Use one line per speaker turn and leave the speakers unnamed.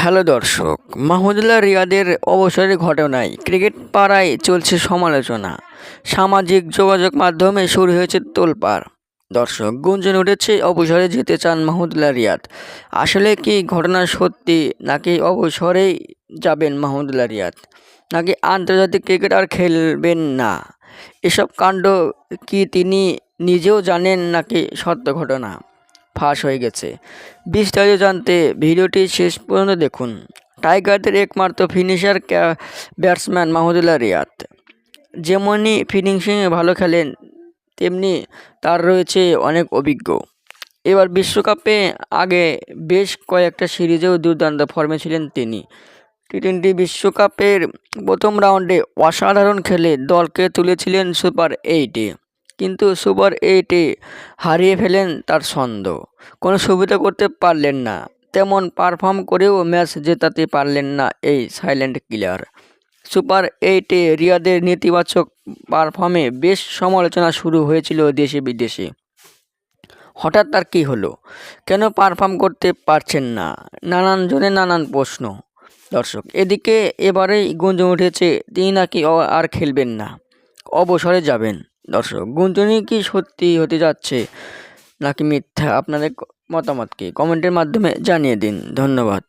Hello দর্শক, মাহমুদুল্লাহ রিয়াদের অবসরের ঘটনায় ক্রিকেট পাড়ায় চলছে সমালোচনা। সামাজিক যোগাযোগ মাধ্যমে শুরু হয়েছে তোলপাড়। দর্শক, গুঞ্জন উঠেছে অবসরে যেতে চান মাহমুদুল্লাহ রিয়াদ। আসলে কি ঘটনা সত্যি, নাকি অবসরেই যাবেন মাহমুদুল্লাহ রিয়াদ, নাকি আন্তর্জাতিক ক্রিকেট আর খেলবেন না? এসব কাণ্ড কি তিনি নিজেও জানেন, নাকি সত্য ঘটনা ফাঁস হয়ে গেছে? বিস্তারিত জানতে ভিডিওটি শেষ পর্যন্ত দেখুন। টাইগারদের একমাত্র ফিনিশার ব্যাটসম্যান মাহমুদুল্লাহ রিয়াদ যেমনই ফিনিশিংয়ে ভালো খেলেন, তেমনি তার রয়েছে অনেক অভিজ্ঞ। এবার বিশ্বকাপে আগে বেশ কয়েকটা সিরিজেও দুর্দান্ত ফর্মে ছিলেন তিনি। টি-20 বিশ্বকাপের প্রথম রাউন্ডে অসাধারণ খেলে দলকে তুলেছিলেন সুপার 8-এ, কিন্তু সুপার 8-এ হারিয়ে ফেলেন তার ছন্দ। কোনো সুবিধা করতে পারলেন না, তেমন পারফর্ম করেও ম্যাচ জেতাতে পারলেন না এই সাইলেন্ট কিলার। সুপার 8-এ রিয়াদের নেতিবাচক পারফর্মে বেশ সমালোচনা শুরু হয়েছিল দেশে বিদেশে। হঠাৎ তার কী হলো, কেন পারফর্ম করতে পারছেন না, নানান জনের নানান প্রশ্ন। দর্শক, এদিকে এবারেই গুঞ্জন উঠেছে তিনি নাকি আর খেলবেন না, অবসরে যাবেন। দর্শক, গুঞ্জনই কি সত্যি হতে যাচ্ছে নাকি মিথ্যা? আপনাদের মতামতকে কমেন্টের মাধ্যমে জানিয়ে দিন। ধন্যবাদ।